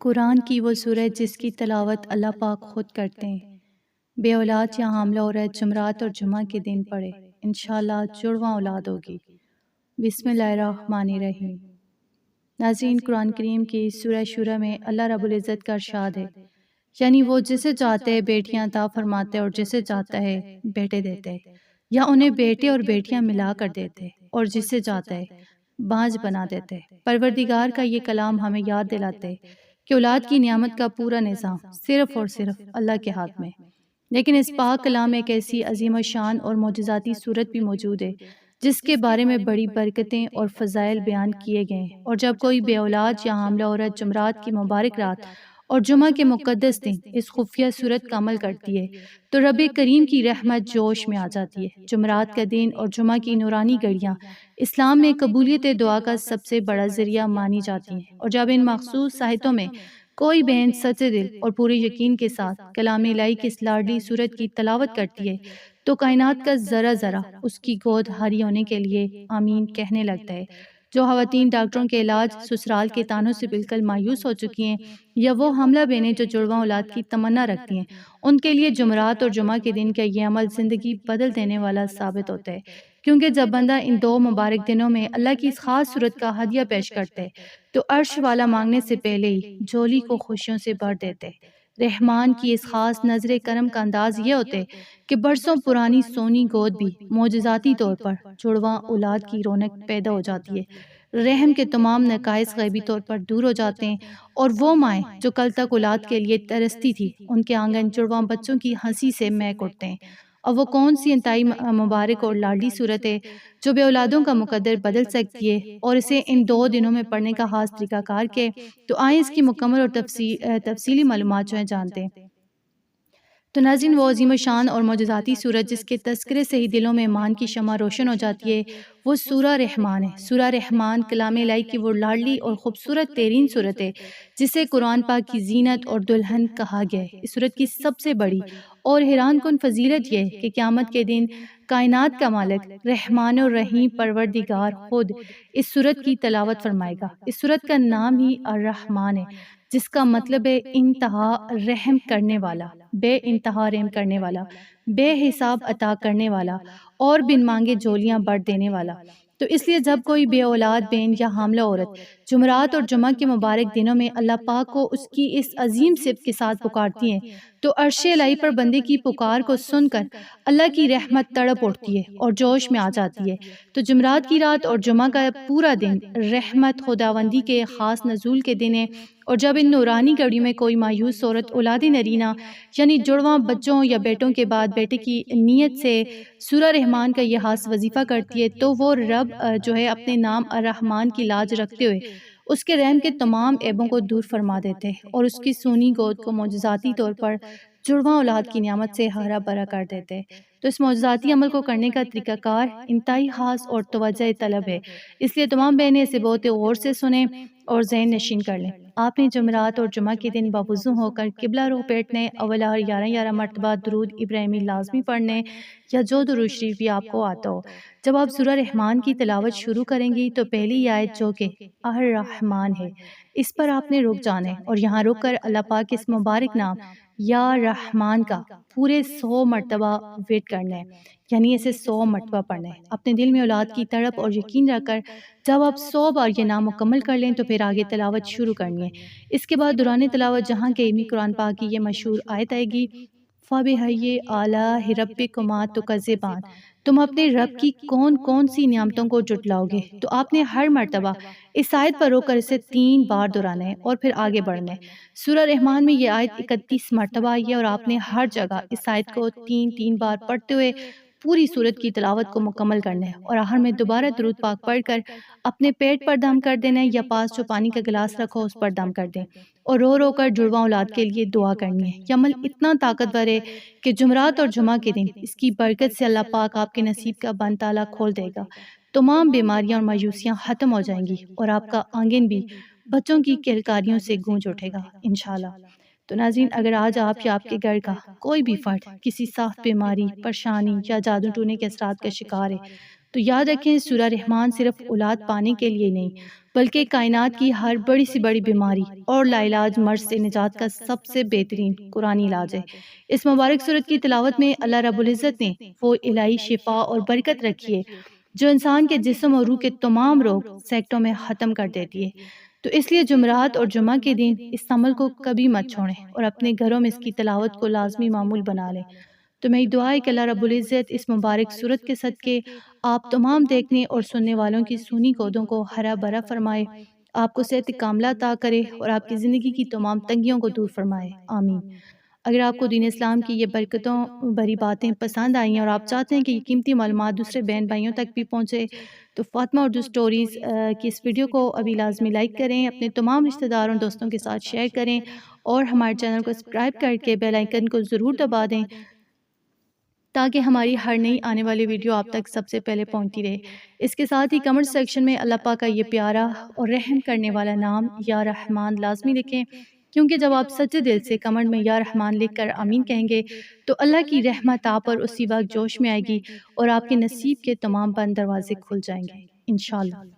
قرآن کی وہ سورت جس کی تلاوت اللہ پاک خود کرتے ہیں۔ بے اولاد یا حاملہ عورت جمعرات اور جمعہ کے دن پڑھے، انشاءاللہ جڑواں اولاد ہوگی۔ بسم اللہ الرحمن الرحیم۔ ناظرین، قرآن کریم کی سورہ شورى میں اللہ رب العزت کا ارشاد ہے، یعنی وہ جسے چاہتے ہے بیٹیاں عطا فرماتے اور جسے چاہتا ہے بیٹے دیتے ہیں، یا انہیں بیٹے اور بیٹیاں ملا کر دیتے ہیں، اور جسے چاہتا ہے بانجھ بنا دیتے ہیں۔ پروردگار کا یہ کلام ہمیں یاد دلاتے ہے کہ اولاد کی نعمت کا پورا نظام صرف اور صرف اللہ کے ہاتھ میں ہے۔ لیکن اس پاک کلام میں ایک ایسی عظیم الشان اور معجزاتی صورت بھی موجود ہے جس کے بارے میں بڑی برکتیں اور فضائل بیان کیے گئے ہیں، اور جب کوئی بے اولاد یا حاملہ عورت جمعرات کی مبارک رات اور جمعہ کے مقدس دن اس خفیہ صورت کا عمل کرتی ہے تو رب کریم کی رحمت جوش میں آ جاتی ہے۔ جمعرات کا دن اور جمعہ کی نورانی گھڑیاں اسلام میں قبولیت دعا کا سب سے بڑا ذریعہ مانی جاتی ہیں، اور جب ان مخصوص صحتوں میں کوئی بہن سچے دل اور پورے یقین کے ساتھ کلام الہی کی اس لاڈلی صورت کی تلاوت کرتی ہے تو کائنات کا ذرہ ذرہ اس کی گود ہاری ہونے کے لیے آمین کہنے لگتا ہے۔ جو خواتین ڈاکٹروں کے علاج سسرال کے تانوں سے بالکل مایوس ہو چکی ہیں، یا وہ حاملہ بہنیں جو جڑواں اولاد کی تمنا رکھتی ہیں، ان کے لیے جمعرات اور جمعہ کے دن کا یہ عمل زندگی بدل دینے والا ثابت ہوتا ہے، کیونکہ جب بندہ ان دو مبارک دنوں میں اللہ کی اس خاص صورت کا ہدیہ پیش کرتے ہے تو عرش والا مانگنے سے پہلے ہی جھولی کو خوشیوں سے بھر دیتے۔ رحمان کی اس خاص نظر کرم کا انداز یہ ہوتے کہ برسوں پرانی سونی گود بھی معجزاتی طور پر جڑواں اولاد کی رونق پیدا ہو جاتی ہے۔ رحم کے تمام نقائص غیبی طور پر دور ہو جاتے ہیں، اور وہ مائیں جو کل تک اولاد کے لیے ترستی تھی ان کے آنگن جڑواں بچوں کی ہنسی سے مہک اٹھتے ہیں۔ اور وہ کون سی انتہائی مبارک اور لاڈلی صورت ہے جو بے اولادوں کا مقدر بدل سکتی ہے، اور اسے ان دو دنوں میں پڑھنے کا خاص طریقہ کار کے تو آئیں اس کی مکمل اور تفصیلی معلومات جو ہیں جانتے ہیں۔ تو ناظرین، وہ عظیم الشان اور معجزاتی صورت جس کے تذکرے سے ہی دلوں میں ایمان کی شمع روشن ہو جاتی ہے وہ سورہ رحمان ہے۔ سورہ رحمان کلام الہی کی وہ لاڈلی اور خوبصورت ترین صورت ہے جسے قرآن پاک کی زینت اور دلہن کہا گیا ہے۔ اس صورت کی سب سے بڑی اور حیران کن فضیلت یہ ہے کہ قیامت کے دن کائنات کا مالک رحمان الرحیم پروردگار خود اس صورت کی تلاوت فرمائے گا۔ اس صورت کا نام ہی الرحمان ہے، جس کا مطلب ہے انتہا رحم کرنے والا، بے انتہا رحم کرنے والا، بے حساب عطا کرنے والا، اور بن مانگے جھولیاں بھر دینے والا۔ تو اس لیے جب کوئی بے اولاد بہن یا حاملہ عورت جمعرات اور جمعہ کے مبارک دنوں میں اللہ پاک کو اس کی اس عظیم صفت کے ساتھ پکارتی ہیں تو عرش الہی پر بندے کی پکار کو سن کر اللہ کی رحمت تڑپ اٹھتی ہے اور جوش میں آ جاتی ہے۔ تو جمعرات کی رات اور جمعہ کا پورا دن رحمت خداوندی کے خاص نزول کے دن ہے، اور جب ان نورانی گھڑیوں میں کوئی مایوس عورت اولاد نرینہ یعنی جڑواں بچوں یا بیٹوں کے بعد بیٹے کی نیت سے سورہ رحمان کا یہ خاص وظیفہ کرتی ہے تو وہ رب جو ہے اپنے نام الرحمان کی لاج رکھتے ہوئے اس کے رحم کے تمام عیبوں کو دور فرما دیتے اور اس کی سونی گود کو معجزاتی طور پر جڑواں اولاد کی نعمت سے ہرا بھرا کر دیتے۔ تو اس معجزاتی عمل کو کرنے کا طریقہ کار انتہائی خاص اور توجہ طلب ہے، اس لیے تمام بہنیں اسے بہت غور سے سنیں اور ذہن نشین کر لیں۔ آپ نے جمعرات اور جمعہ کے دن باوضو ہو کر قبلہ رخ بیٹھنے، اول ہر 11 مرتبہ درود ابراہیمی لازمی پڑھنے، یا جو درود شریف بھی آپ کو آتا ہو۔ جب آپ سورہ رحمان کی تلاوت شروع کریں گی تو پہلی آیت جو کہ الرحمان ہے اس پر آپ نے رک جانا ہے، اور یہاں رک کر اللہ پاک اس مبارک نام یا رحمان کا پورے 100 مرتبہ ورد کرنا ہے، یعنی اسے 100 مرتبہ پڑھنا ہے۔ اپنے دل میں اولاد کی تڑپ اور یقین رکھ کر جب آپ 100 بار یہ نام مکمل کر لیں تو پھر آگے تلاوت شروع کرنی ہے۔ اس کے بعد دوران تلاوت جہاں کہ قرآن پاک کی یہ مشہور آیت آئے گی فَبِأَيِّ آلَاءِ رَبِّكُمَا تُكَذِّبَانِ، تم اپنے رب کی کون کون سی نعمتوں کو جھٹلاؤ گے، تو آپ نے ہر مرتبہ اس آیت پر رو کر اسے 3 بار دہرانا ہے اور پھر آگے بڑھنا ہے۔ سورہ رحمان میں یہ آیت 31 مرتبہ آئی ہے، اور آپ نے ہر جگہ اس آیت کو 3 بار پڑھتے ہوئے پوری سورت کی تلاوت کو مکمل کرنا ہے، اور آخر میں دوبارہ درود پاک پڑھ کر اپنے پیٹ پر دم کر دینا ہے، یا پاس جو پانی کا گلاس رکھو اس پر دم کر دیں، اور رو رو کر جڑواں اولاد کے لیے دعا کرنی ہے۔ یہ عمل اتنا طاقتور ہے کہ جمعرات اور جمعہ کے دن اس کی برکت سے اللہ پاک آپ کے نصیب کا بند تالا کھول دے گا، تمام بیماریاں اور مایوسیاں ختم ہو جائیں گی، اور آپ کا آنگن بھی بچوں کی کلکاریوں سے گونج اٹھے گا انشاءاللہ۔ تو ناظرین، اگر آج آپ یا آپ کے گھر کا کوئی بھی فرد کسی صاف بیماری، پریشانی یا جادو ٹونے کے اثرات کا شکار ہے تو یاد رکھیں سورہ رحمان صرف اولاد پانے کے لیے نہیں بلکہ کائنات کی ہر بڑی سی بڑی بیماری اور لاعلاج مرض سے نجات کا سب سے بہترین قرآنی علاج ہے۔ اس مبارک صورت کی تلاوت میں اللہ رب العزت نے وہ الہی شفا اور برکت رکھی ہے جو انسان کے جسم اور روح کے تمام روگ سیکٹوں میں ختم کر دیتی ہے۔ تو اس لیے جمعرات اور جمعہ کے دن اس عمل کو کبھی مت چھوڑیں اور اپنے گھروں میں اس کی تلاوت کو لازمی معمول بنا لیں۔ تو میری دعا ہے کہ اللہ رب العزت اس مبارک صورت کے صدقے آپ تمام دیکھنے اور سننے والوں کی سونی گودوں کو ہرا بھرا فرمائے، آپ کو صحت کاملہ عطا کرے اور آپ کی زندگی کی تمام تنگیوں کو دور فرمائے، آمین۔ اگر آپ کو دین اسلام کی یہ برکتوں بھری باتیں پسند آئیں ہیں اور آپ چاہتے ہیں کہ یہ قیمتی معلومات دوسرے بہن بھائیوں تک بھی پہنچے تو فاطمہ اردو سٹوریز کی اس ویڈیو کو ابھی لازمی لائک کریں، اپنے تمام رشتہ داروں دوستوں کے ساتھ شیئر کریں اور ہمارے چینل کو سبسکرائب کر کے بیل آئیکن کو ضرور دبا دیں تاکہ ہماری ہر نئی آنے والی ویڈیو آپ تک سب سے پہلے پہنچتی رہے۔ اس کے ساتھ ہی کمنٹ سیکشن میں اللہ پاک کا یہ پیارا اور رحم کرنے والا نام یا رحمان لازمی لکھیں، کیونکہ جب آپ سچے دل سے کمنٹ میں یا رحمان لکھ کر آمین کہیں گے تو اللہ کی رحمت آپ پر اسی وقت جوش میں آئے گی اور آپ کے نصیب کے تمام بند دروازے کھل جائیں گے انشاءاللہ۔